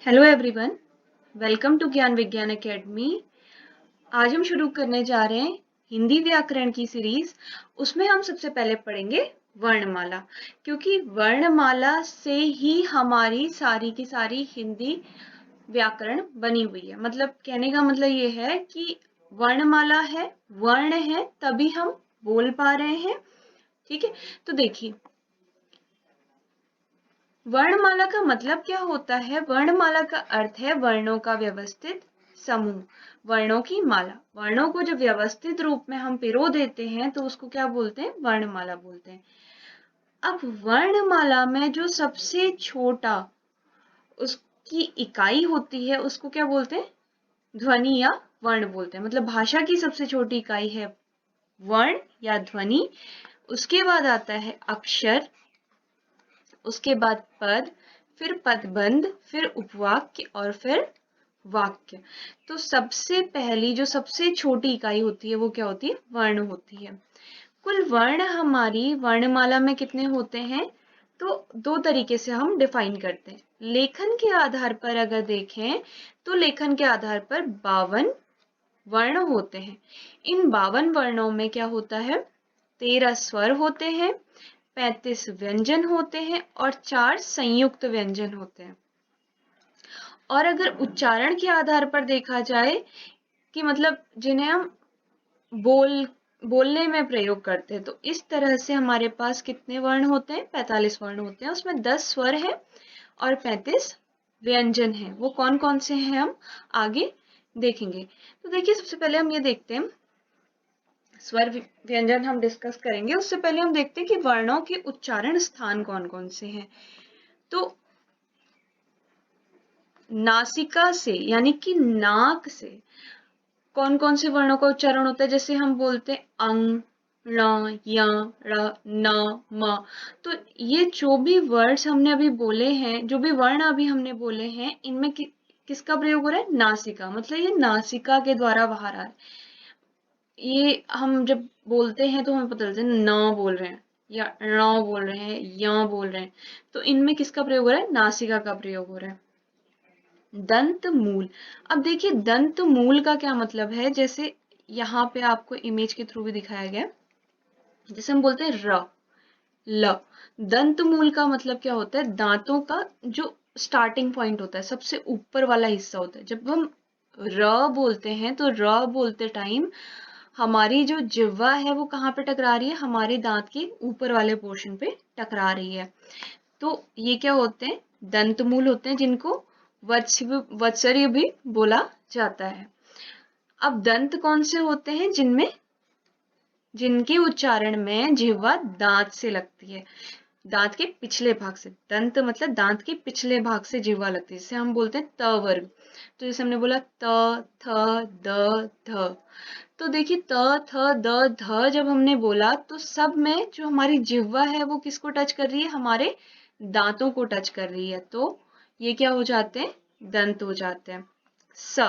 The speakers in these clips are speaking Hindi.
हेलो एवरीवन, वेलकम टू ज्ञान विज्ञान एकेडमी। आज हम शुरू करने जा रहे हैं हिंदी व्याकरण की सीरीज। उसमें हम सबसे पहले पढ़ेंगे वर्णमाला, क्योंकि वर्णमाला से ही हमारी सारी की सारी हिंदी व्याकरण बनी हुई है। मतलब कहने का मतलब ये है कि वर्णमाला है, वर्ण है, तभी हम बोल पा रहे हैं। ठीक है, तो देखिए वर्णमाला का मतलब क्या होता है। वर्णमाला का अर्थ है वर्णों का व्यवस्थित समूह, वर्णों की माला। वर्णों को जब व्यवस्थित रूप में हम पिरो देते हैं तो उसको क्या बोलते हैं, वर्णमाला बोलते हैं। अब वर्णमाला में जो सबसे छोटा उसकी इकाई होती है उसको क्या बोलते हैं, ध्वनि या वर्ण बोलते हैं। मतलब भाषा की सबसे छोटी इकाई है वर्ण या ध्वनि, उसके बाद आता है अक्षर, उसके बाद पद, फिर पदबंध, फिर उपवाक्य और फिर वाक्य। तो सबसे पहली जो सबसे छोटी इकाई होती है वो क्या होती है, वर्ण होती है। कुल वर्ण हमारी वर्णमाला में कितने होते हैं, तो दो तरीके से हम डिफाइन करते हैं। लेखन के आधार पर अगर देखें तो लेखन के आधार पर 52 वर्ण होते हैं। इन 52 वर्णों में क्या होता है, 13 स्वर होते हैं, 35 व्यंजन होते हैं और 4 संयुक्त व्यंजन होते हैं। और अगर उच्चारण के आधार पर देखा जाए कि मतलब जिन्हें हम बोलने में प्रयोग करते हैं, तो इस तरह से हमारे पास कितने वर्ण होते हैं, 45 वर्ण होते हैं। उसमें 10 स्वर हैं और 35 व्यंजन हैं। वो कौन कौन से हैं हम आगे देखेंगे। तो देखिए सबसे पहले हम ये देखते हैं, स्वर व्यंजन हम डिस्कस करेंगे। उससे पहले हम देखते हैं कि वर्णों के उच्चारण स्थान कौन कौन से हैं। तो नासिका से यानी कि नाक से कौन कौन से वर्णों का उच्चारण होता है। जैसे हम बोलते हैं अंग, ण, य, र, न, म। तो ये जो भी वर्ड्स हमने अभी बोले हैं, जो भी वर्ण अभी हमने बोले हैं, इनमें किसका प्रयोग हो रहा है, नासिका। मतलब ये नासिका के द्वारा बाहर आ रहा है। ये हम जब बोलते हैं तो हमें पता चलता है न बोल रहे हैं या ण बोल रहे हैं, य बोल रहे हैं। तो इनमें किसका प्रयोग हो रहा है, नासिका का प्रयोग हो रहा है। दंत मूल, अब देखिए दंत मूल का क्या मतलब है। जैसे यहाँ पे आपको इमेज के थ्रू भी दिखाया गया, जैसे हम बोलते हैं र, ल। दंत मूल का मतलब क्या होता है, दांतों का जो स्टार्टिंग पॉइंट होता है, सबसे ऊपर वाला हिस्सा होता है। जब हम र बोलते हैं तो र बोलते टाइम हमारी जो जिह्वा है वो कहाँ पे टकरा रही है, हमारे दांत के ऊपर वाले पोर्शन पे टकरा रही है। तो ये क्या होते हैं, दंतमूल होते हैं, जिनको वत्सर्य भी बोला जाता है। अब दंत कौन से होते हैं, जिनके उच्चारण में जिह्वा दांत से लगती है, दांत के पिछले भाग से। दंत मतलब दांत के पिछले भाग से जिह्वा लगती है, जिसे हम बोलते हैं त वर्ग। तो जैसे हमने बोला त, थ, द, ध। तो देखिए त, थ, द, ध जब हमने बोला तो सब में जो हमारी जिह्वा है वो किसको टच कर रही है, हमारे दांतों को टच कर रही है। तो ये क्या हो जाते हैं, दंत हो जाते हैं। स,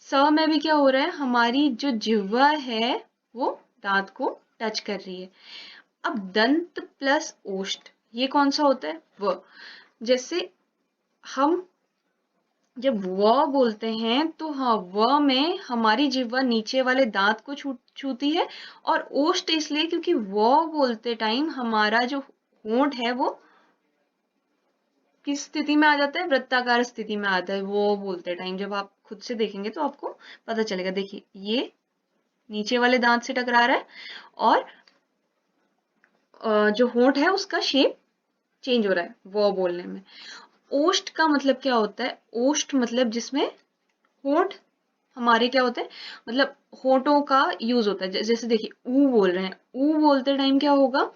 स में भी क्या हो रहा है, हमारी जो जिह्वा है वो दांत को टच कर रही है। अब दंत प्लस ओष्ठ ये कौन सा होता है, व। जैसे हम जब व बोलते हैं तो हाँ, व में हमारी जिह्वा नीचे वाले दांत को छूती है। और ओष्ठ इसलिए क्योंकि व बोलते टाइम हमारा जो होंठ है वो किस स्थिति में आ जाता है, वृत्ताकार स्थिति में आता है वो बोलते टाइम। जब आप खुद से देखेंगे तो आपको पता चलेगा। देखिए ये नीचे वाले दांत से टकरा रहा है और जो होंठ है उसका शेप चेंज हो रहा है वो बोलने में। ओष्ठ का मतलब क्या होता है, ओष्ठ मतलब जिसमें होंठ हमारे क्या होते हैं, मतलब होंठों का यूज होता है। जैसे देखिए ऊ बोल रहे हैं, ऊ बोलते टाइम क्या होगा,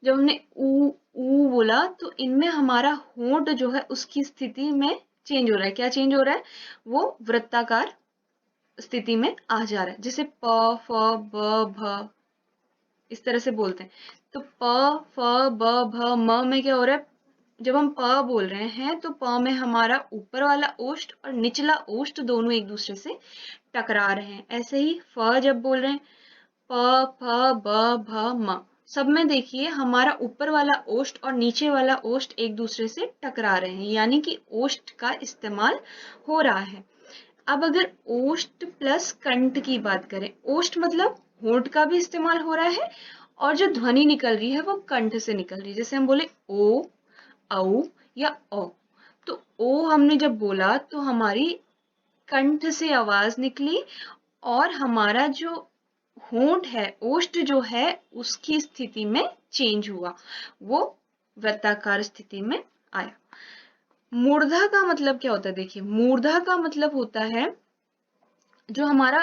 जब हमने ऊ ऊ बोला तो इनमें हमारा होंठ जो है उसकी स्थिति में चेंज हो रहा है। क्या चेंज हो रहा है, वो वृत्ताकार स्थिति में आ जा रहा है। जैसे प, फ, ब, भ इस तरह से बोलते हैं। तो प, फ, ब, भ, म में क्या हो रहा है, जब हम प बोल रहे हैं तो प में हमारा ऊपर वाला ओष्ठ और निचला ओष्ठ दोनों एक दूसरे से टकरा रहे हैं। ऐसे ही फ जब बोल रहे हैं, प, फ, ब, भ, म, सब में देखिए हमारा ऊपर वाला ओष्ठ और नीचे वाला ओष्ठ एक दूसरे से टकरा रहे हैं, यानी कि ओष्ठ का इस्तेमाल हो रहा है। अब अगर ओष्ठ प्लस कंठ की बात करें, ओष्ठ मतलब होंठ का भी इस्तेमाल हो रहा है और जो ध्वनि निकल रही है वो कंठ से निकल रही है। जैसे हम बोले ओ, औ या ओ, तो ओ हमने जब बोला तो हमारी कंठ से आवाज निकली और हमारा जो होंठ है, ओष्ठ जो है, उसकी स्थिति में चेंज हुआ, वो वृत्ताकार स्थिति में आया। मूर्धा का मतलब क्या होता है? देखिए, मूर्धा का मतलब होता है जो हमारा,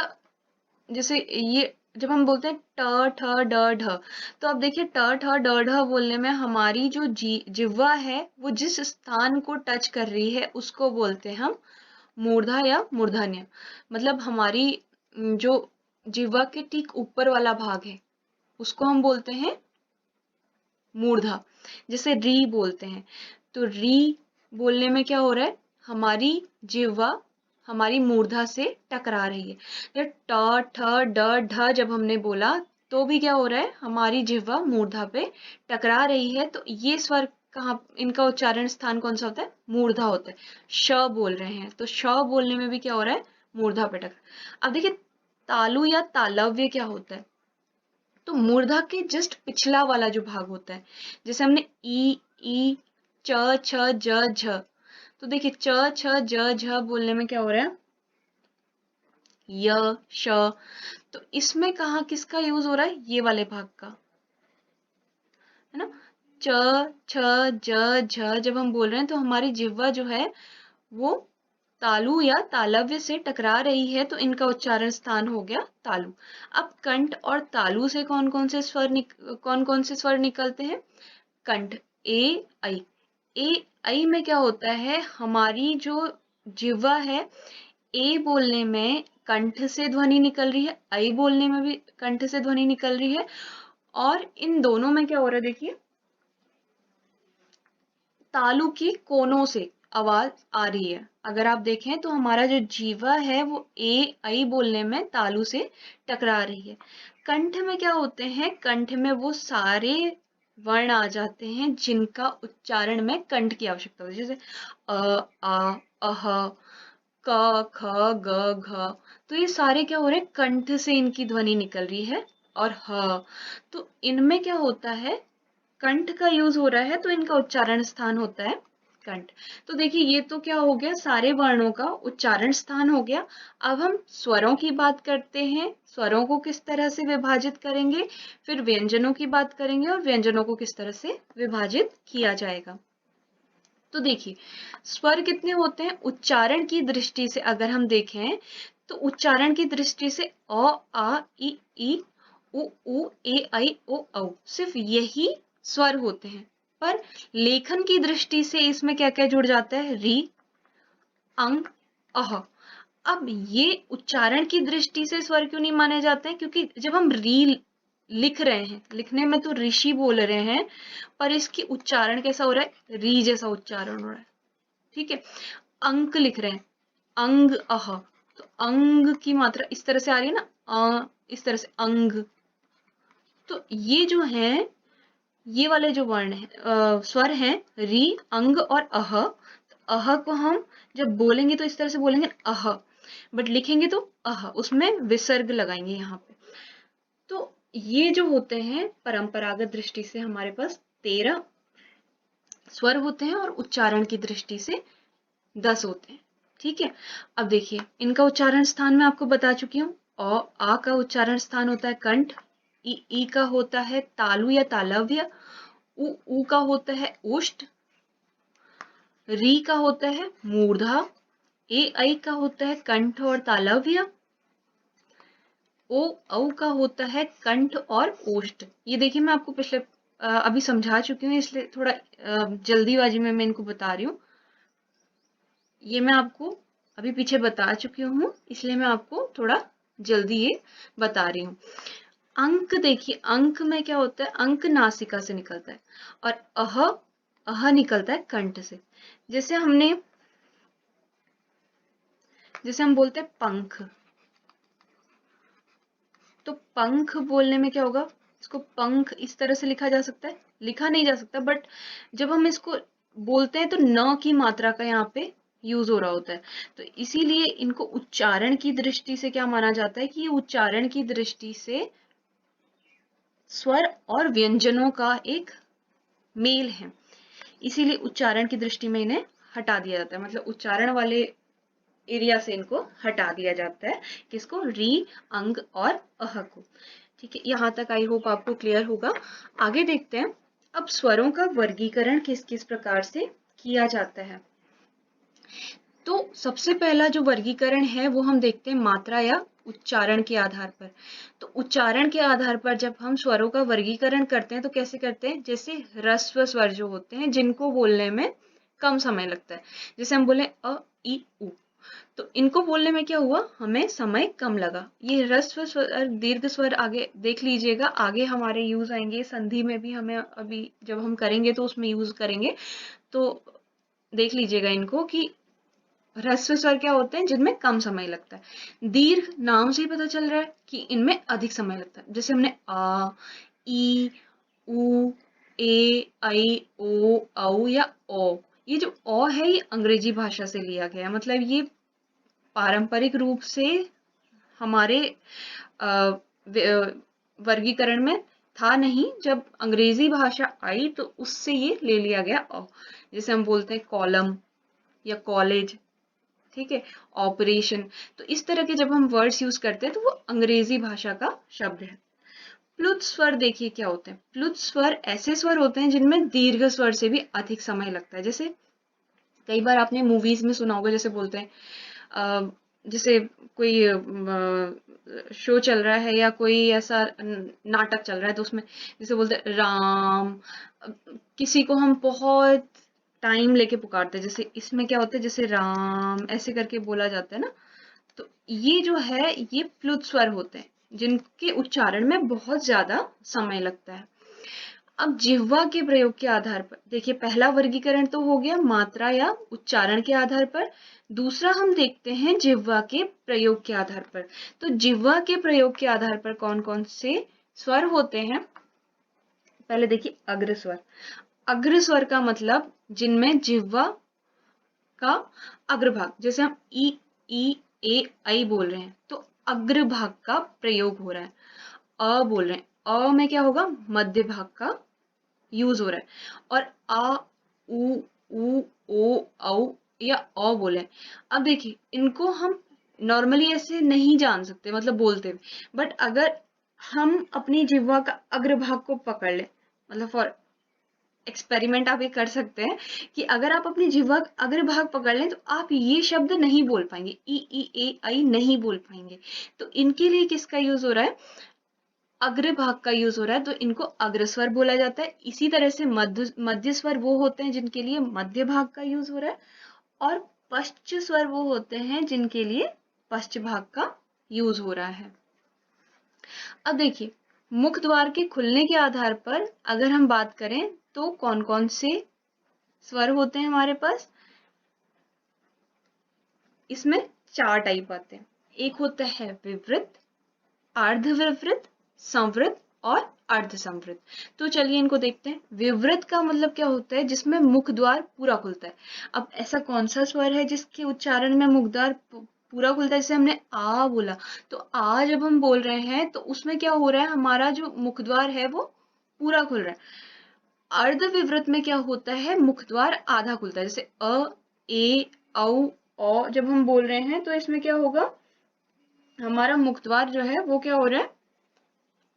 जैसे ये जब हम बोलते हैं ट ठ ड ढ, तो अब देखिए ट ठ ड ढ बोलने में हमारी जो जिह्वा है वो जिस स्थान को टच कर रही है उसको बोलते हैं हम मूर्धा या मूर्धन्य। मतलब हमारी जो जिह्वा के ठीक ऊपर वाला भाग है उसको हम बोलते हैं मूर्धा। जैसे री बोलते हैं, तो री बोलने में क्या हो रहा है, हमारी जिह्वा हमारी मूर्धा से टकरा रही है। जब ट ठ ड ढ जब हमने बोला तो भी क्या हो रहा है, हमारी जिह्वा मूर्धा पे टकरा रही है। तो ये स्वर कहाँ, इनका उच्चारण स्थान कौन सा होता है? मूर्धा होता है। श बोल रहे हैं तो श बोलने में भी क्या हो रहा है, मूर्धा पे टकरा। अब देखिए तालु या तालव्य क्या होता है, तो मूर्धा के जस्ट पिछला वाला जो भाग होता है, जैसे हमने ई च छ ज झ, तो देखिए च छ ज झ बोलने में क्या हो रहा है, य श, तो इसमें कहाँ किसका यूज हो रहा है, ये वाले भाग का, है ना। च छ ज झ जब हम बोल रहे हैं तो हमारी जिह्वा जो है वो तालु या तालव्य से टकरा रही है, तो इनका उच्चारण स्थान हो गया तालु। अब कंठ और तालु से कौन कौन से स्वर निकलते हैं? कंठ ए ऐ। ए ऐ में क्या होता है, हमारी जो जिह्वा है, ए बोलने में कंठ से ध्वनि निकल रही है, ऐ बोलने में भी कंठ से ध्वनि निकल रही है, और इन दोनों में क्या हो रहा है, देखिए तालु के कोनों से आवाज आ रही है। अगर आप देखें तो हमारा जो जीवा है वो ए ऐ बोलने में तालु से टकरा रही है। कंठ में क्या होते हैं, कंठ में वो सारे वर्ण आ जाते हैं जिनका उच्चारण में कंठ की आवश्यकता होती है, जैसे अ आ अह क ख ग घ, तो ये सारे क्या हो रहे हैं, कंठ से इनकी ध्वनि निकल रही है। और ह, तो इनमें क्या होता है, कंठ का यूज हो रहा है, तो इनका उच्चारण स्थान होता है कंठ। तो देखिए ये तो क्या हो गया, सारे वर्णों का उच्चारण स्थान हो गया। अब हम स्वरों की बात करते हैं, स्वरों को किस तरह से विभाजित करेंगे, फिर व्यंजनों की बात करेंगे और व्यंजनों को किस तरह से विभाजित किया जाएगा। तो देखिए स्वर कितने होते हैं, उच्चारण की दृष्टि से अगर हम देखें तो उच्चारण की दृष्टि से अ आ ई उ ए ऐ ओ औ, सिर्फ यही स्वर होते हैं। पर लेखन की दृष्टि से इसमें क्या क्या जुड़ जाता है, री, अंग, अह। अब ये उच्चारण की दृष्टि से स्वर क्यों नहीं माने जाते हैं, क्योंकि जब हम री लिख रहे हैं, लिखने में तो ऋषि बोल रहे हैं, पर इसकी उच्चारण कैसा हो रहा है, री जैसा उच्चारण हो रहा है। ठीक है, अंक लिख रहे हैं, अंग अह, तो अंग की मात्रा इस तरह से आ रही है ना, इस तरह से अंग। तो ये जो है, ये वाले जो वर्ण है, स्वर हैं, री, अंग और अह। तो अह को हम जब बोलेंगे तो इस तरह से बोलेंगे अह, बट लिखेंगे तो अह, उसमें विसर्ग लगाएंगे यहाँ पे। तो ये जो होते हैं परंपरागत दृष्टि से हमारे पास 13 स्वर होते हैं और उच्चारण की दृष्टि से 10 होते हैं। ठीक है, अब देखिए इनका उच्चारण स्थान मैं आपको बता चुकी हूँ। आ का उच्चारण स्थान होता है कंठ, ई का होता है तालु या तालव्य, ऊ का होता है ओष्ठ, री का होता है मूर्धा, ए ऐ का होता है कंठ और तालव्य, ओ औ का होता है कंठ और ओष्ठ। ये देखिए मैं आपको पिछले अभी समझा चुकी हूँ, इसलिए थोड़ा जल्दीबाजी में मैं इनको बता रही हूँ। ये मैं आपको अभी पीछे बता चुकी हूँ, इसलिए मैं आपको थोड़ा जल्दी ये बता रही हूँ। अंक देखिए, अंक में क्या होता है, अंक नासिका से निकलता है और अह निकलता है कंठ से। जैसे हम बोलते हैं पंख, तो पंख बोलने में क्या होगा, इसको पंख इस तरह से लिखा जा सकता है, लिखा नहीं जा सकता, बट जब हम इसको बोलते हैं तो न की मात्रा का यहाँ पे यूज हो रहा होता है। तो इसीलिए इनको उच्चारण की दृष्टि से क्या माना जाता है कि ये उच्चारण की दृष्टि से स्वर और व्यंजनों का एक मेल है, इसीलिए उच्चारण की दृष्टि में इन्हें हटा दिया जाता है, मतलब उच्चारण वाले एरिया से इनको हटा दिया जाता है, किसको, री, अंग और अह को। ठीक है, यहाँ तक आई होप आपको क्लियर होगा। आगे देखते हैं अब स्वरों का वर्गीकरण किस किस प्रकार से किया जाता है। तो सबसे पहला जो वर्गीकरण है वो हम देखते हैं मात्रा या उच्चारण के आधार पर। तो उच्चारण के आधार पर जब हम स्वरों का वर्गीकरण करते हैं तो कैसे करते हैं, जैसे ह्रस्व स्वर जो होते हैं जिनको बोलने में कम समय लगता है, जैसे हम बोले अ, ई, उ, तो इनको बोलने में क्या हुआ, हमें समय कम लगा। ये ह्रस्व स्वर, दीर्घ स्वर आगे देख लीजिएगा, आगे हमारे यूज आएंगे, संधि में भी हमें अभी जब हम करेंगे तो उसमें यूज करेंगे, तो देख लीजिएगा इनको कि ह्रस्व स्वर क्या होते हैं जिनमें कम समय लगता है। दीर्घ नाम से ही पता चल रहा है कि इनमें अधिक समय लगता है, जैसे हमने आ, ई, उ, ए, ऐ, ओ, औ या ओ। ये जो ओ है ये अंग्रेजी भाषा से लिया गया है, मतलब ये पारंपरिक रूप से हमारे वर्गीकरण में था नहीं, जब अंग्रेजी भाषा आई तो उससे ये ले लिया गया ओ। जैसे हम बोलते हैं कॉलम या कॉलेज, ठीक है, ऑपरेशन, तो इस तरह के जब हम वर्ड्स यूज करते हैं तो वो अंग्रेजी भाषा का शब्द है। प्लुत स्वर देखिए क्या होते हैं, प्लुत स्वर ऐसे स्वर होते हैं जिनमें दीर्घ स्वर से भी अधिक समय लगता है। जैसे कई बार आपने मूवीज में सुना होगा, जैसे बोलते हैं जैसे कोई शो चल रहा है या कोई ऐसा नाटक चल रहा है तो उसमें जैसे बोलते हैं राम, किसी को हम बहुत टाइम लेके पुकारते हैं, जैसे इसमें क्या होता है, जैसे राम ऐसे करके बोला जाता है ना, तो ये जो है ये प्लुत स्वर होते हैं जिनके उच्चारण में बहुत ज्यादा समय लगता है। अब जिह्वा के प्रयोग के आधार पर देखिए, पहला वर्गीकरण तो हो गया मात्रा या उच्चारण के आधार पर, दूसरा हम देखते हैं जिह्वा के प्रयोग के आधार पर। तो जिह्वा के प्रयोग के आधार पर कौन कौन से स्वर होते हैं, पहले देखिए अग्र स्वर। अग्र स्वर का मतलब जिनमें जिह्वा का अग्रभाग, जैसे हम ई, ए, ऐ बोल रहे हैं तो अग्रभाग का प्रयोग हो रहा है। अ बोल रहे हैं, अ में क्या होगा, मध्य भाग का यूज हो रहा है। और आ, उ, ओ, औ या औ बोले, अब देखिए इनको हम नॉर्मली ऐसे नहीं जान सकते, मतलब बोलते हुए, बट अगर हम अपनी जिह्वा का अग्रभाग को पकड़ ले, मतलब फॉर एक्सपेरिमेंट आप ये कर सकते हैं कि अगर आप अपनी जिह्वा का अग्रभाग पकड़ लें तो आप ये शब्द नहीं बोल पाएंगे, ई, ए, ऐ नहीं बोल पाएंगे। तो इनके लिए किसका यूज हो रहा है, अग्र भाग का यूज हो रहा है, तो इनको अग्रस्वर बोला जाता है। इसी तरह से मध्य स्वर वो होते हैं जिनके लिए मध्य भाग का यूज हो रहा है, और पश्च स्वर वो होते हैं जिनके लिए पश्च भाग का यूज हो रहा है। अब देखिए मुख द्वार के खुलने के आधार पर अगर हम बात करें तो कौन कौन से स्वर होते हैं हमारे पास, इसमें 4 टाइप आते हैं। एक होता है विवृत, अर्धविवृत, संवृत और अर्ध संवृत। तो चलिए इनको देखते हैं। विवृत का मतलब क्या होता है, जिसमें मुख द्वार पूरा खुलता है। अब ऐसा कौन सा स्वर है जिसके उच्चारण में मुख द्वार पूरा खुलता है, जैसे हमने आ बोला, तो आ जब हम बोल रहे हैं तो उसमें क्या हो रहा है, हमारा जो मुख द्वार है वो पूरा खुल रहा है। अर्ध विवृत में क्या होता है, मुख द्वार आधा खुलता है, जैसे अ, ए, औ जब हम बोल रहे हैं तो इसमें क्या होगा, हमारा मुख द्वार जो है वो क्या हो रहा है,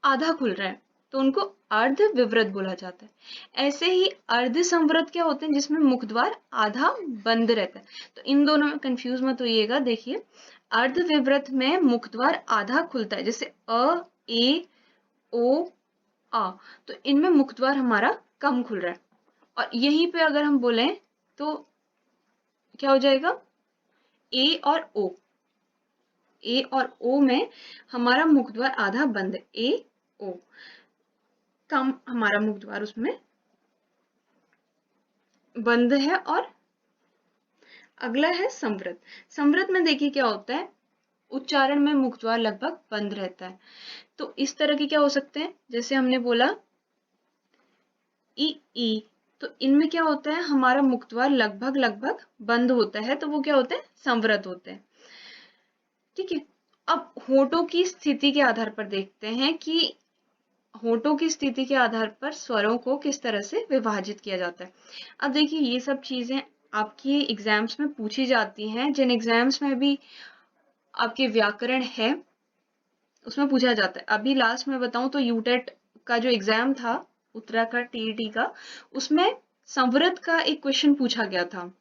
आधा खुल रहा है, तो उनको अर्ध विवृत बोला जाता है। ऐसे ही अर्ध संवृत क्या होते हैं, जिसमें मुख द्वार आधा बंद रहता है। तो इन दोनों में कंफ्यूज मत होइएगा। देखिए अर्ध विवृत में मुख द्वार आधा खुलता है, जैसे अ, ए, ओ, आ, तो इनमें मुख द्वार हमारा कम खुल रहा है। और यहीं पे अगर हम बोलें तो क्या हो जाएगा, ए और ओ, ए और ओ में हमारा मुख द्वार आधा बंद है, ए, ओ, कम हमारा मुख द्वार उसमें बंद है। और अगला है संवृत। संवृत में देखिए क्या होता है, उच्चारण में मुख द्वार लगभग बंद रहता है। तो इस तरह के क्या हो सकते हैं, जैसे हमने बोला ई, तो इनमें क्या होता है, हमारा मुख द्वार लगभग लगभग बंद होता है, तो वो क्या होते हैं, संवृत होते हैं। ठीक है, अब होठों की स्थिति के आधार पर देखते हैं कि होठों की स्थिति के आधार पर स्वरों को किस तरह से विभाजित किया जाता है। अब देखिए, ये सब चीजें आपकी एग्जाम्स में पूछी जाती हैं, जिन एग्जाम्स में भी आपके व्याकरण है उसमें पूछा जाता है। अभी लास्ट में बताऊं तो यूटेट का जो एग्जाम था उत्तराखंड टीईटी का, उसमें संवृत का एक क्वेश्चन पूछा गया था।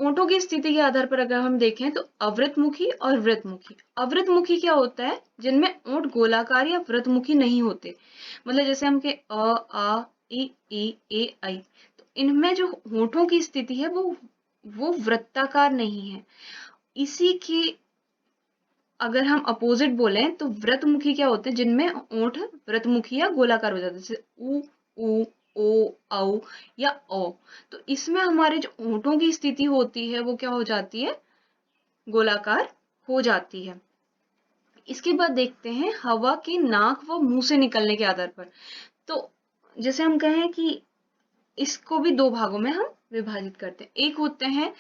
ओंठों की स्थिति के आधार पर अगर हम देखें तो अवृतमुखी और वृतमुखी। अवृतमुखी क्या होता है, जिनमें ओंठ गोलाकार या वृतमुखी नहीं होते, मतलब जैसे हम के अ आ ई ए आई, तो इनमें जो होठों की स्थिति है वो वृत्ताकार नहीं है। इसी की अगर हम अपोजिट बोले तो व्रतमुखी क्या होते हैं, जिनमें ओंठ व्रतमुखी या गोलाकार हो जाते हैं, जैसे उ ओ औ या ओ। तो इसमें हमारे जो ओंठों की स्थिति होती है वो क्या हो जाती है, गोलाकार हो जाती है। इसके बाद देखते हैं हवा की नाक व मुंह से निकलने के आधार पर। तो जैसे हम कहें कि इसको भी दो भागों में हम विभाजित करते हैं। एक होते हैं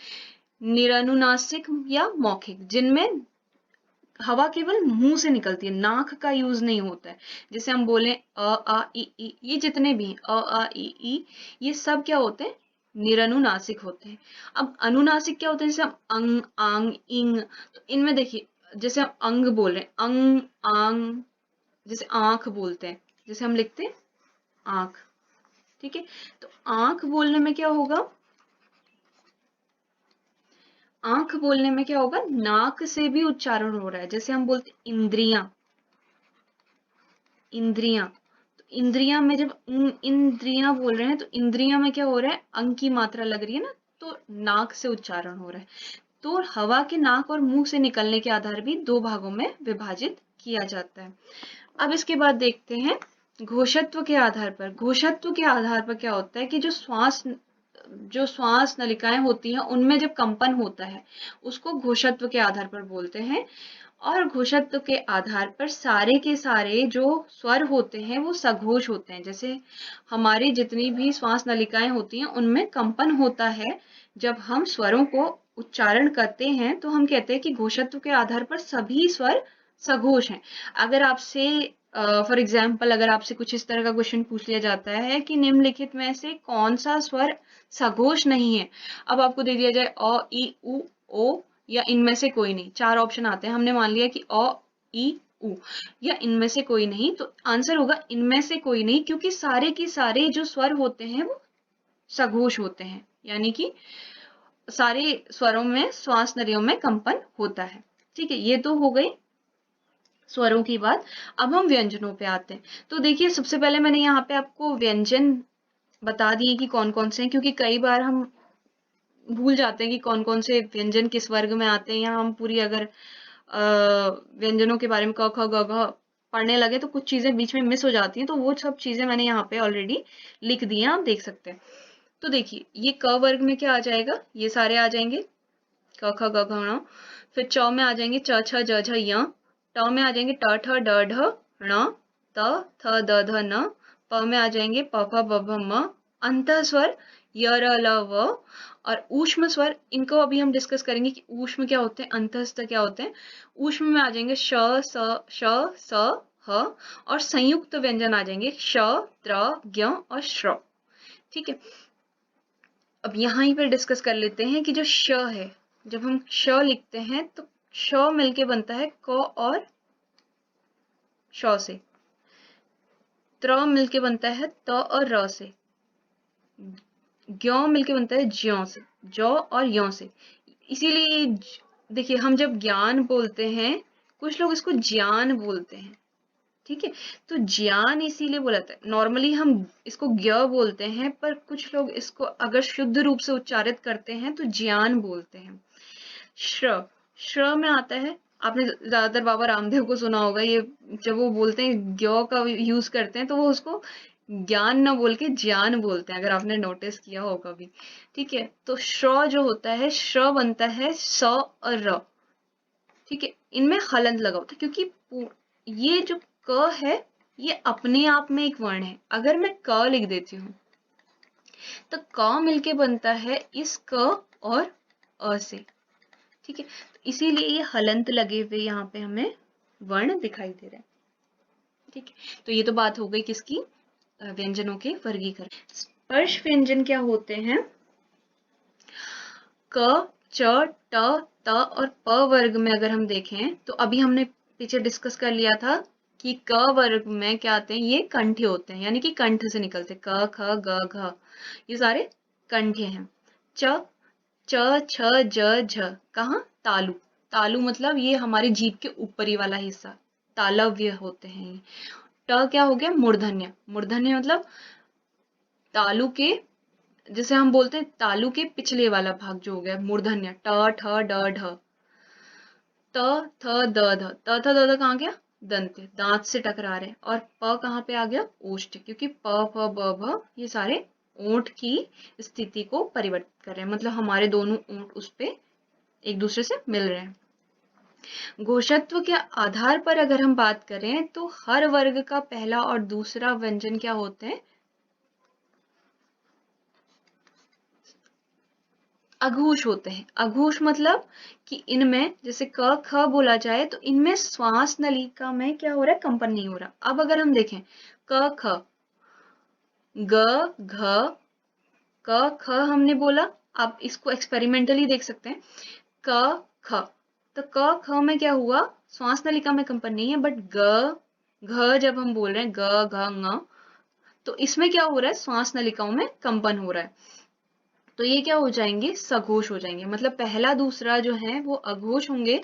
निरनुनासिक या मौखिक, जिनमें हवा केवल मुंह से निकलती है, नाक का यूज नहीं होता है। जैसे हम बोले अ आ ई, ये जितने भी हैं अ आ ई, ये सब क्या होते हैं, निरनुनासिक होते हैं। अब अनुनासिक क्या होते हैं, जैसे हम अंग आंग इंग, तो इनमें देखिए जैसे हम अंग बोल रहे हैं, अंग आंग, जैसे आंख बोलते हैं, जैसे हम लिखते हैं आंख। ठीक है, तो आंख बोलने में क्या होगा, आंख बोलने में क्या होगा, नाक से भी उच्चारण हो रहा है। जैसे हम बोलते इंद्रियां, इंद्रियां, तो इंद्रियां में जब इंद्रियां बोल रहे हैं तो इंद्रियां में क्या हो रहा है, अंग की मात्रा लग रही है ना, तो नाक से उच्चारण हो रहा है। तो हवा के नाक और मुंह से निकलने के आधार भी दो भागों में विभाजित किया जाता है। अब इसके बाद देखते हैं घोषत्व के आधार पर। घोषत्व के आधार पर क्या होता है कि जो श्वास नलिकाएं होती हैं उनमें जब कंपन होता है उसको घोषत्व के आधार पर बोलते हैं। और घोषत्व के आधार पर सारे के सारे जो स्वर होते हैं वो सघोष होते हैं। जैसे हमारी जितनी भी श्वास नलिकाएं होती हैं उनमें कंपन होता है, जब हम स्वरों को उच्चारण करते हैं तो हम कहते हैं कि घोषत्व के आधार पर सभी स्वर सघोष हैं। अगर आपसे फॉर एग्जाम्पल अगर आपसे कुछ इस तरह का क्वेश्चन पूछ लिया जाता है कि निम्नलिखित में से कौन सा स्वर सघोष नहीं है, अब आपको दे दिया जाए अ ई उ ओ या इनमें से कोई नहीं, चार ऑप्शन आते हैं, हमने मान लिया कि अ ई उ या इनमें से कोई नहीं, तो आंसर होगा इनमें से कोई नहीं, क्योंकि सारे के सारे जो स्वर होते हैं वो सघोष होते हैं, यानी कि सारे स्वरों में श्वास नलियों में कंपन होता है। ठीक है, ये तो हो गई स्वरों की बात। अब हम व्यंजनों पे आते हैं। तो देखिए सबसे पहले मैंने यहाँ पे आपको व्यंजन बता दिए कि कौन कौन से हैं, क्योंकि कई बार हम भूल जाते हैं कि कौन कौन से व्यंजन किस वर्ग में आते हैं, या हम पूरी अगर व्यंजनों के बारे में क ख ग घ पढ़ने लगे तो कुछ चीजें बीच में मिस हो जाती हैं, तो वो सब चीजें मैंने यहाँ पे ऑलरेडी लिख दी हैं, आप देख सकते हैं। तो देखिए ये क वर्ग में क्या आ जाएगा, ये सारे आ जाएंगे क ख ग घ ङ। फिर च में आ जाएंगे च छ ज झ य। ट में आ जाएंगे ट ठ ड ढ ण त थ द ध न। प में आ जाएंगे प फ ब भ म। अंतः स्वर य र ल व। और ऊष्म स्वर, इनको अभी हम डिस्कस करेंगे कि ऊष्म क्या होते हैं, अंतस्थ क्या होते हैं। ऊष्म में आ जाएंगे श स श स ह। और संयुक्त व्यंजन आ जाएंगे श त्र ज्ञ और श्र। ठीक है, अब यहाँ पर डिस्कस कर लेते हैं कि जो श है, जब हम श लिखते हैं तो श मिलके बनता है क और श से। त्र मिलके बनता है त और र से। ज्ञ मिलके बनता है ज्यों से, जौ और यों से। इसीलिए देखिए हम जब ज्ञान बोलते हैं, कुछ लोग इसको ज्ञान बोलते हैं। ठीक है, तो ज्ञान इसीलिए बोला जाता है, नॉर्मली हम इसको ज्ञ बोलते हैं, पर कुछ लोग इसको अगर शुद्ध रूप से उच्चारित करते हैं तो ज्ञान बोलते हैं। श्र, श्र में आता है, आपने ज्यादातर बाबा रामदेव को सुना होगा, ये जब वो बोलते हैं ज्ञ का यूज करते हैं तो वो उसको ज्ञान न बोल के ज्ञान बोलते हैं, अगर आपने नोटिस किया हो कभी। ठीक है, तो श्र जो होता है, श्र बनता है स और र। ठीक है, इनमें हलंत लगा होता है, क्योंकि ये जो क है ये अपने आप में एक वर्ण है। अगर मैं क लिख देती हूँ तो क मिलके बनता है इस क और अ से। ठीक है, तो इसीलिए ये हलंत लगे हुए यहाँ पे हमें वर्ण दिखाई दे रहे हैं। ठीक है, तो ये तो बात हो गई किसकी, व्यंजनों के वर्गीकरण। स्पर्श व्यंजन क्या होते हैं, क, च, ट, त और प वर्ग में अगर हम देखें तो अभी हमने पीछे डिस्कस कर लिया था कि क वर्ग में क्या आते हैं, ये कंठे होते हैं, यानी कि कंठ से निकलते, क, ख, ग, घ, ये सारे कंठे हैं। च, च, छ, ज, झ, कहाँ, तालु। तालु मतलब ये हमारी जीभ के ऊपरी वाला हिस्सा, तालव्य होते हैं ये। ट क्या हो गया, मूर्धन्य। मूर्धन्य मतलब तालु के, जैसे हम बोलते हैं तालु के पिछले वाला भाग जो हो गया मूर्धन्य, ट, ठ, ड, ढ। त, थ, द, ध, त, थ, द, ध कहाँ गया, दंत, दांत से टकरा रहे हैं। और प कहाँ पे आ गया, ओष्ठ, क्योंकि प, फ, ब, भ ये सारे ओंठ की स्थिति को परिवर्तित कर रहे हैं, मतलब हमारे दोनों ओंठ उस पे एक दूसरे से मिल रहे हैं। घोषत्व के आधार पर अगर हम बात करें तो हर वर्ग का पहला और दूसरा व्यंजन क्या होते हैं, अघोष होते हैं। अघोष मतलब कि इनमें जैसे क ख बोला जाए तो इनमें श्वास नलिका में क्या हो रहा है, कंपन नहीं हो रहा। अब अगर हम देखें क ख, ग घ, क ख हमने बोला, आप इसको एक्सपेरिमेंटली देख सकते हैं, क ख, तो क ख में क्या हुआ, श्वास नलिका में कंपन नहीं है, बट ग घ जब हम बोल रहे हैं ग घ ङ, तो इसमें क्या हो रहा है, श्वास नलिकाओं में कंपन हो रहा है, तो ये क्या हो जाएंगे, सघोष हो जाएंगे। मतलब पहला दूसरा जो है वो अघोष होंगे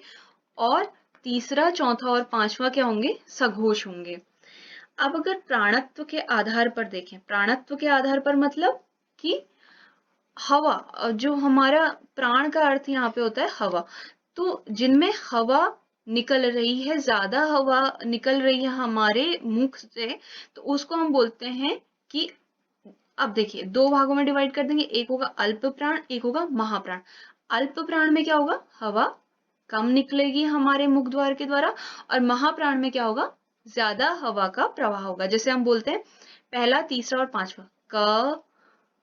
और तीसरा चौथा और पांचवा क्या होंगे, सघोष होंगे। अब अगर प्राणत्व के आधार पर देखें, प्राणत्व के आधार पर मतलब कि हवा, जो हमारा प्राण का अर्थ यहाँ पे होता है हवा, तो जिनमें हवा निकल रही है, ज्यादा हवा निकल रही है हमारे मुख से, तो उसको हम बोलते हैं कि, अब देखिए दो भागों में डिवाइड कर देंगे, एक होगा अल्प प्राण, एक होगा महाप्राण। अल्प प्राण में क्या होगा, हवा कम निकलेगी हमारे मुख द्वार के द्वारा, और महाप्राण में क्या होगा, ज्यादा हवा का प्रवाह होगा। जैसे हम बोलते हैं पहला, तीसरा और पांचवा, क,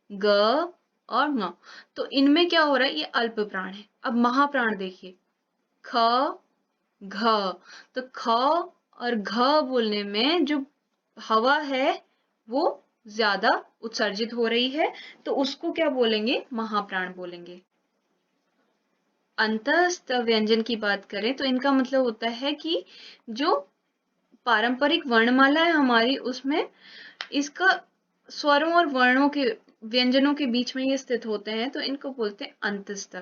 ग और ङ, तो इनमें क्या हो रहा है, ये अल्प प्राण है। अब महाप्राण देखिए, ख, घ, तो ख और घ बोलने में जो हवा है वो ज्यादा उत्सर्जित हो रही है, तो उसको क्या बोलेंगे, महाप्राण बोलेंगे। अंतःस्थ व्यंजन की बात करें तो इनका मतलब होता है कि जो पारंपरिक वर्णमाला है हमारी, उसमें इसका स्वरों और वर्णों के, व्यंजनों के बीच में ये स्थित होते हैं, तो इनको बोलते हैं अंतःस्थ।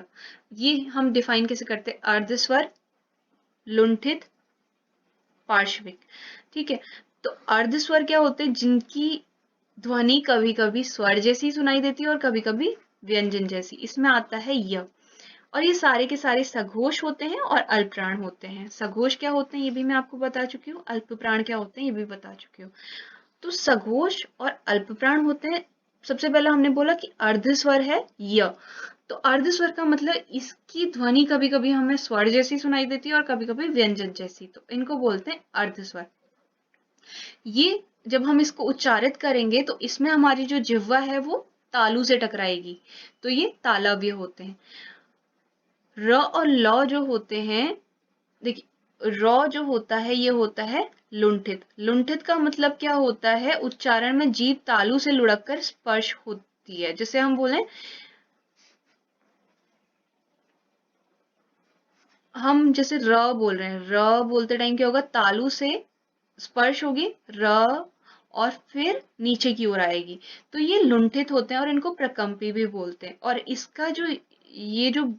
ये हम डिफाइन कैसे करते हैं, अर्धस्वर, लुंठित, पार्श्विक। ठीक है, तो अर्धस्वर क्या होते हैं, जिनकी ध्वनि कभी कभी स्वर जैसी सुनाई देती है और कभी कभी व्यंजन जैसी, इसमें आता है य। और ये सारे के सारे सघोष होते हैं और अल्पप्राण होते हैं। सघोष क्या होते हैं ये भी मैं आपको बता चुकी हूँ, अल्पप्राण क्या होते हैं ये भी बता चुकी हूँ। तो सघोष और अल्पप्राण होते हैं। सबसे पहला हमने बोला कि अर्धस्वर है य, तो अर्धस्वर का मतलब इसकी ध्वनि कभी कभी हमें स्वर जैसी सुनाई देती है और कभी कभी व्यंजन जैसी, तो इनको बोलते हैं अर्धस्वर। ये जब हम इसको उच्चारित करेंगे तो इसमें हमारी जो जिह्वा है वो तालु से टकराएगी, तो ये तालव्य होते हैं। र और ल जो होते हैं, देखिए र जो होता है ये होता है लुंठित। लुंठित का मतलब क्या होता है, उच्चारण में जीभ तालु से लुढ़क कर स्पर्श होती है। जैसे हम बोलें, हम जैसे र बोल रहे हैं, र बोलते टाइम क्या होगा, तालु से स्पर्श होगी र, और फिर नीचे की ओर आएगी, तो ये लुंठित होते हैं और इनको प्रकंपी भी बोलते हैं। और इसका जो ये जो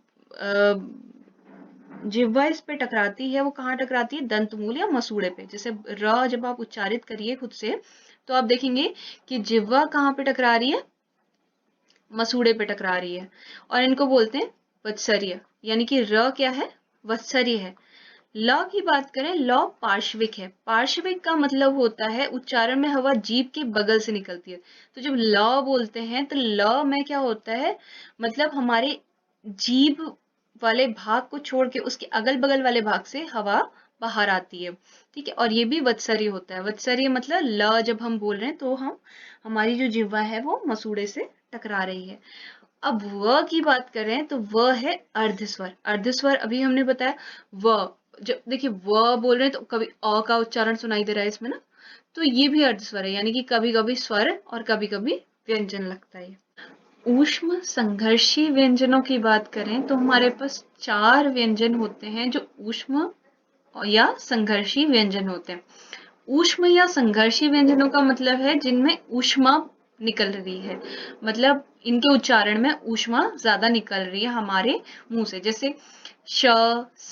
जिह्वा इस पे टकराती है वो कहाँ टकराती है, दंतमूल या मसूड़े पे। जैसे र जब आप उच्चारित करिए खुद से तो आप देखेंगे कि जिह्वा कहाँ पे टकरा रही है, मसूड़े पे टकरा रही है, और इनको बोलते हैं वत्सर्य, यानी कि र क्या है, वत्सर्य है। ल की बात करें, ल पार्श्विक है। पार्श्विक का मतलब होता है उच्चारण में हवा जीभ के बगल से निकलती है। तो जब ल बोलते हैं तो ल में क्या होता है, मतलब हमारे जीभ वाले भाग को छोड़ के उसके अगल बगल वाले भाग से हवा बाहर आती है। ठीक है, और ये भी वत्सरी होता है। वत्सरी मतलब ल जब हम बोल रहे हैं तो हम हमारी जो जिह्वा है वो मसूड़े से टकरा रही है। अब व की बात करें तो व है अर्धस्वर। अर्धस्वर अभी हमने बताया व, जब देखिए व बोल रहे हैं तो कभी अ का उच्चारण सुनाई दे रहा है इसमें ना, तो ये भी अर्धस्वर है, यानी कि कभी कभी स्वर और कभी कभी व्यंजन लगता है। ऊष्म संघर्षी व्यंजनों की बात करें तो हमारे पास 4 व्यंजन होते हैं जो ऊष्म या संघर्षी व्यंजन होते हैं। ऊष्म या संघर्षी व्यंजनों का मतलब है जिनमें ऊष्मा निकल रही है, मतलब इनके उच्चारण में ऊष्मा ज्यादा निकल रही है हमारे मुंह से। जैसे श, स,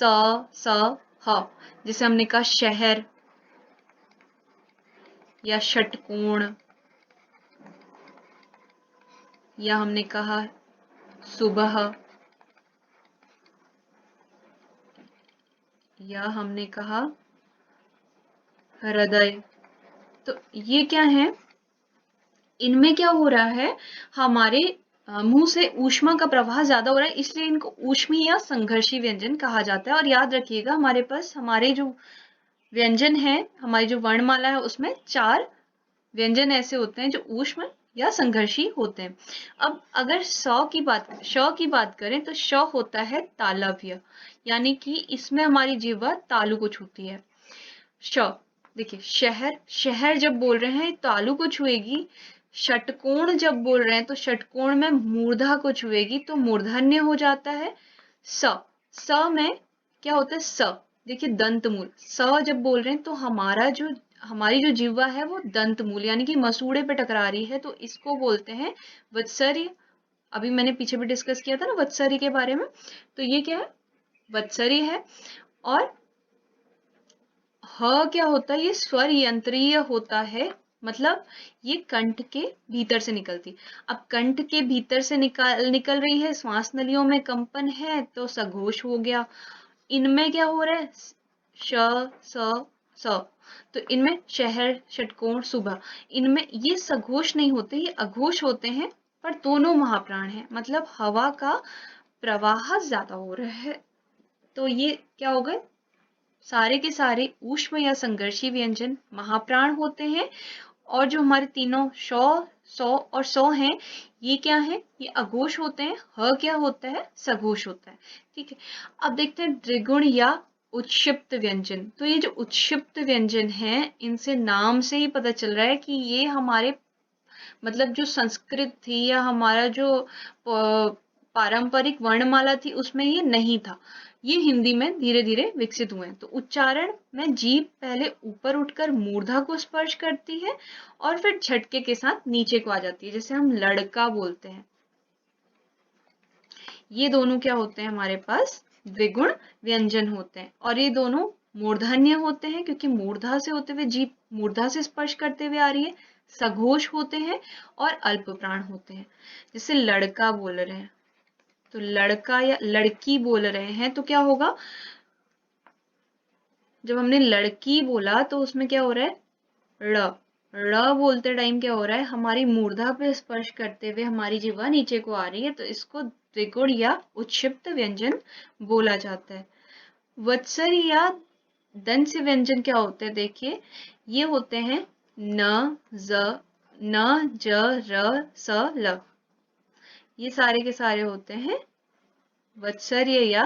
स, ह, जैसे हमने कहा शहर या षटकोण, या हमने कहा सुबह, या हमने कहा हृदय। तो ये क्या है, इनमें क्या हो रहा है, हमारे मुंह से ऊष्मा का प्रवाह ज्यादा हो रहा है, इसलिए इनको ऊष्मी या संघर्षी व्यंजन कहा जाता है। और याद रखिएगा हमारे पास हमारे जो व्यंजन है, हमारी जो वर्णमाला है उसमें 4 व्यंजन ऐसे होते हैं जो ऊष्म या संघर्षी होते हैं। अब अगर श की बात करें तो श होता है तालव्य, यानी कि इसमें हमारी जिह्वा तालु को छूती है। श, देखिए शहर, शहर जब बोल रहे हैं तालु को छुएगी। षटकोण जब बोल रहे हैं तो षटकोण में मूर्धा को छुएगी तो मूर्धन्य हो जाता है। स, स में क्या होता है, स, देखिए दंत मूल। स जब बोल रहे हैं तो हमारी जो जिह्वा है वो दंत मूल यानी कि मसूड़े पे टकरा रही है, तो इसको बोलते हैं वत्सरी। अभी मैंने पीछे भी डिस्कस किया था ना वत्सरी के बारे में, तो ये क्या है, वत्सरी है। और ह क्या होता है, ये स्वर यंत्रीय होता है, मतलब ये कंठ के भीतर से निकलती। अब कंठ के भीतर से निकल रही है, श्वास नलियों में कंपन है तो सघोष हो गया। इनमें क्या हो रहा है, श, स, स, तो इनमें शहर, षटकोण, सुबह, इनमें ये सघोष नहीं होते, ये अघोष होते हैं, पर दोनों महाप्राण हैं, मतलब हवा का प्रवाह ज्यादा हो रहा है। तो ये क्या हो गए, सारे के सारे ऊष्म या संघर्षी व्यंजन महाप्राण होते हैं। और जो हमारे तीनों शौ, सौ और सौ हैं, ये क्या है, ये अघोष होते हैं। ह क्या होता है, सघोष होता है। ठीक है, अब देखते हैं द्विगुण या उत्क्षिप्त व्यंजन। तो ये जो उत्क्षिप्त व्यंजन हैं, इनसे नाम से ही पता चल रहा है कि ये हमारे मतलब जो संस्कृत थी या हमारा जो पारंपरिक वर्णमाला थी उसमें ये नहीं था, ये हिंदी में धीरे धीरे विकसित हुए हैं। तो उच्चारण में जीभ पहले ऊपर उठकर मूर्धा को स्पर्श करती है और फिर झटके के साथ नीचे को आ जाती है, जैसे हम लड़का बोलते हैं। ये दोनों क्या होते हैं, हमारे पास द्विगुण व्यंजन होते हैं, और ये दोनों मूर्धन्य होते हैं क्योंकि मूर्धा से होते हुए जीभ मूर्धा से स्पर्श करते हुए आ रही है। सघोष होते हैं और अल्प प्राण होते हैं। जैसे लड़का बोल रहे हैं तो लड़का या लड़की बोल रहे हैं तो क्या होगा, जब हमने लड़की बोला तो उसमें क्या हो रहा है, ड़, ड़ बोलते टाइम क्या हो रहा है, हमारी मूर्धा पे स्पर्श करते हुए हमारी जिह्वा नीचे को आ रही है, तो इसको द्विगुण या उत्क्षिप्त व्यंजन बोला जाता है। वत्सरी या दंश व्यंजन क्या होते हैं, देखिए ये होते हैं न, ज, न, ज, र, स, ल, ये सारे के सारे होते हैं वत्सर्य या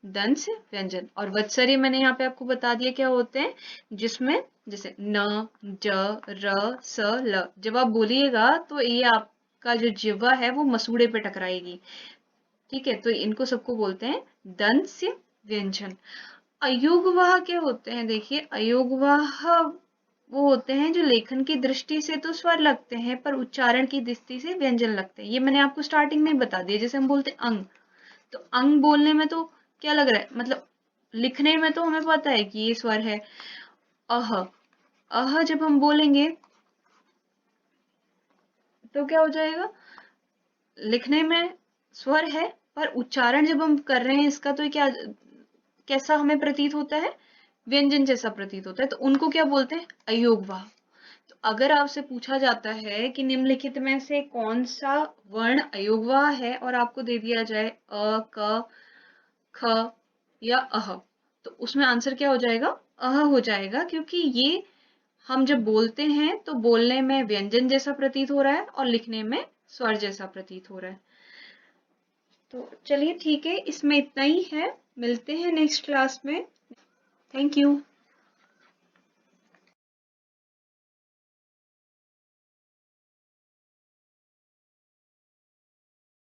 दंश व्यंजन। और वत्सर्य मैंने यहाँ पे आपको बता दिया क्या होते हैं, जिसमें जैसे न, ज, र, स, ल, जब आप बोलिएगा तो ये आपका जो जिह्वा है वो मसूड़े पे टकराएगी। ठीक है, तो इनको सबको बोलते हैं दंश व्यंजन। अयोगवाह क्या होते हैं, देखिए अयोगवाह वो होते हैं जो लेखन की दृष्टि से तो स्वर लगते हैं पर उच्चारण की दृष्टि से व्यंजन लगते हैं। ये मैंने आपको स्टार्टिंग में बता दिया। जैसे हम बोलते हैं अंग, तो अंग बोलने में तो क्या लग रहा है, मतलब लिखने में तो हमें पता है कि ये स्वर है। अह, अह जब हम बोलेंगे तो क्या हो जाएगा, लिखने में स्वर है पर उच्चारण जब हम कर रहे हैं इसका तो क्या, कैसा हमें प्रतीत होता है, व्यंजन जैसा प्रतीत होता है, तो उनको क्या बोलते हैं, अयोगवाह। तो अगर आपसे पूछा जाता है कि निम्नलिखित में से कौन सा वर्ण अयोगवाह है और आपको दे दिया जाए अ, क, ख या अह, तो उसमें आंसर क्या हो जाएगा? अह हो जाएगा, क्योंकि ये हम जब बोलते हैं तो बोलने में व्यंजन जैसा प्रतीत हो रहा है और लिखने में स्वर जैसा प्रतीत हो रहा है। तो चलिए ठीक है, इसमें इतना ही है। मिलते हैं नेक्स्ट क्लास में। Thank you.